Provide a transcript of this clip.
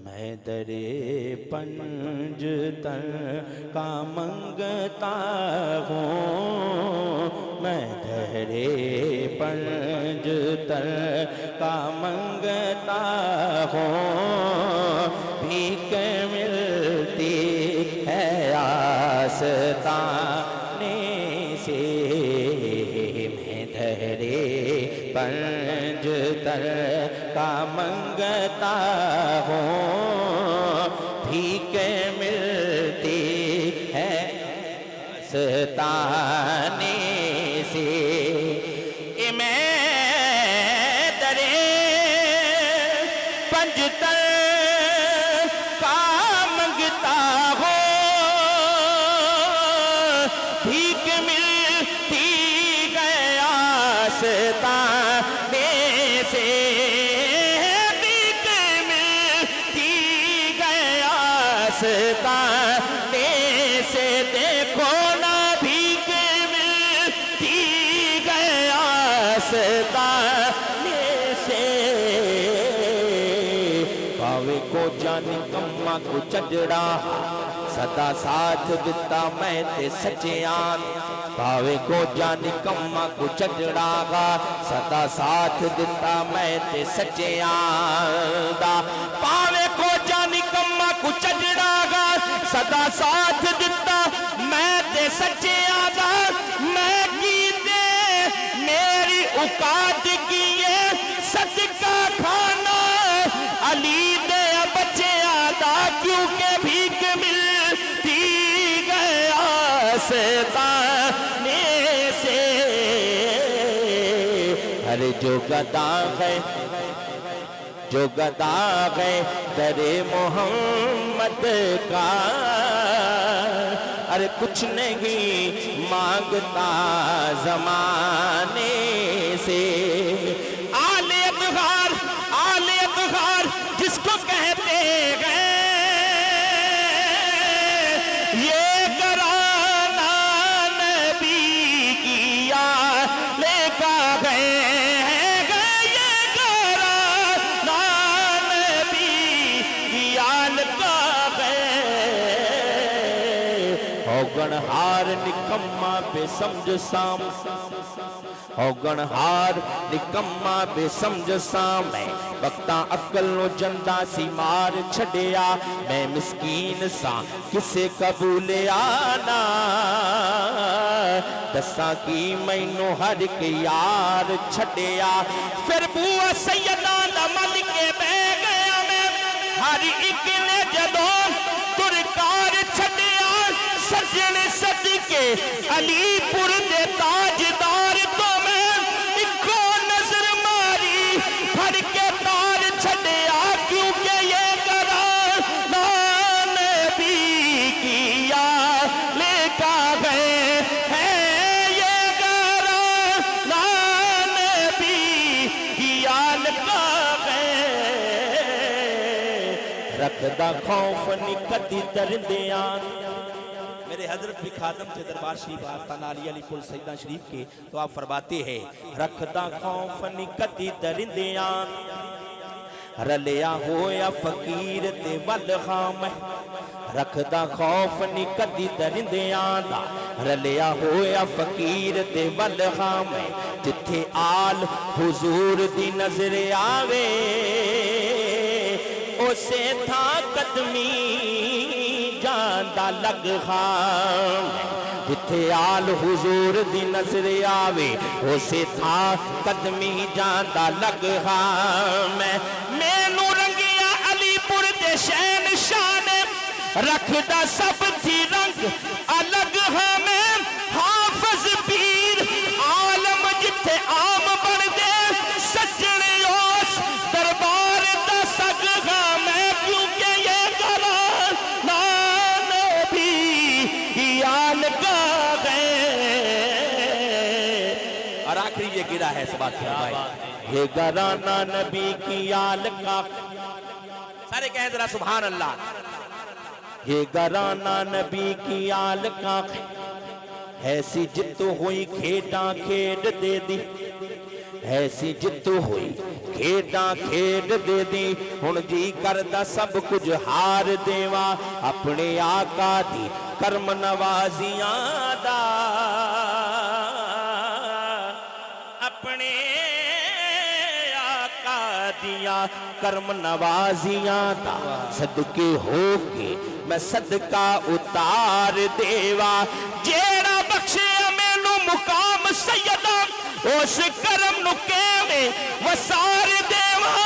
میں درے پنجتن کا منگتا ہوں، میں درے پنجتن کا منگتا ہوں، بھیک ملتی ہے آستانے سے، میں درے پنجتن کا منگتا ہوں، بھیک ملتی ہے آستانے سے، میں درے پنجتن کا منگتا ہوں، بھیک ملتی ہے آستانے سے، بھیک ملتی ہے آستانے سے، دیکھو نا بھیک ملتی ہے آستانے سے، پاوے کو جان کما کو چجڑا صدا ساتھ دتا میں تے سچیان، پاوے کو جان کما کو چجڑا گا صدا ساتھ دتا میں تے سچیان دا، پاوے کو جان کما کو چجڑا گا صدا ساتھ دتا میں تے سچیان دا، میں کی دے میری اوقات کیے صدقہ کھانا علی دے بچے آدھا، کیونکہ بھیک ملتی گئے آستانے سے، ارے جو گدا ہے جو گدا ہے در محمد کا، ارے کچھ نہیں مانگتا زمانے سے، آل اطہار آل اطہار جس کو کہتے ہیں یہ گھرانہ نبی کی آل کا ہے، یہ گھرانہ نبی کی آل کا ہے، ہوگنہار نکمہ بے سمجھ سام، ہوگنہار نکمہ بے سمجھ سام، میں وقتاں عقل و جندہ سی مار چھڑیا، میں مسکین سا کسے قبول آنا، دساں کی مینوں ہر ایک یار چھڑیا، پھر بوا سیدہ مل کے بہ گیا میں، ہر ایک نے جدوں ترکار چھڑیا، سجن صدقے علی پور دے تاجدار تو میں اکھو نظر ماری پھڑ کے تار چھڑیا، کیونکہ یہ گھرانہ نبی کی آل کا ہے، یہ گھرانہ نبی کی آل کا ہے، رکھدا خوف نہیں کدی درندیاں، میرے حضرت بھی خادم تھے دربار شریف آستانہ علی پور سیدہ شریف کے، تو آپ فرماتے ہیں رکھدا خوف نہیں کدی درندیاں، رلیا ہویا فقیر تے والغام، رکھدا خوف نہیں کدی درندیاں دا، رلیا ہویا فقیر تے والغام، جتھے آل حضور دی نظر آوے اسے تھا قدمی جاندہ لگ خام، جتھے آل حضور دی نظر آوے اسے تھا قدمی جاندہ لگ خام، مینوں رنگیا علی پور دے شہن شان، رکھدا سب تھی رنگ الگ ہمیں، حافظ پیر عالم جتھے عام بن دے، سجن اس دربار دا سگ ہمیں، کیونکہ یہ گھرانہ نبی کی آل کا ہے، اور آخری یہ گرہ ہے اس بات فرمائی، یہ گھرانہ نبی کی آل کا، سارے کہیں ذرا سبحان اللہ، یہ گھرانہ نبی کی آل کا، ایسی جت ہوئی کھیڈاں کھیڈ دے دی ایسی جت ہوئی کھیڈاں کھیڈ دے دی ہن جی کردا سب کچھ ہار دیواں اپنے آقا دی کرم نوازیاں دا اپنے آقا دیاں کرم نوازیاں دا صدقے ہو کے میں صدقہ اتار دیوا جیڑا بخشے مینوں مقام سیدہ اس کرم نو کیویں وسار دیوا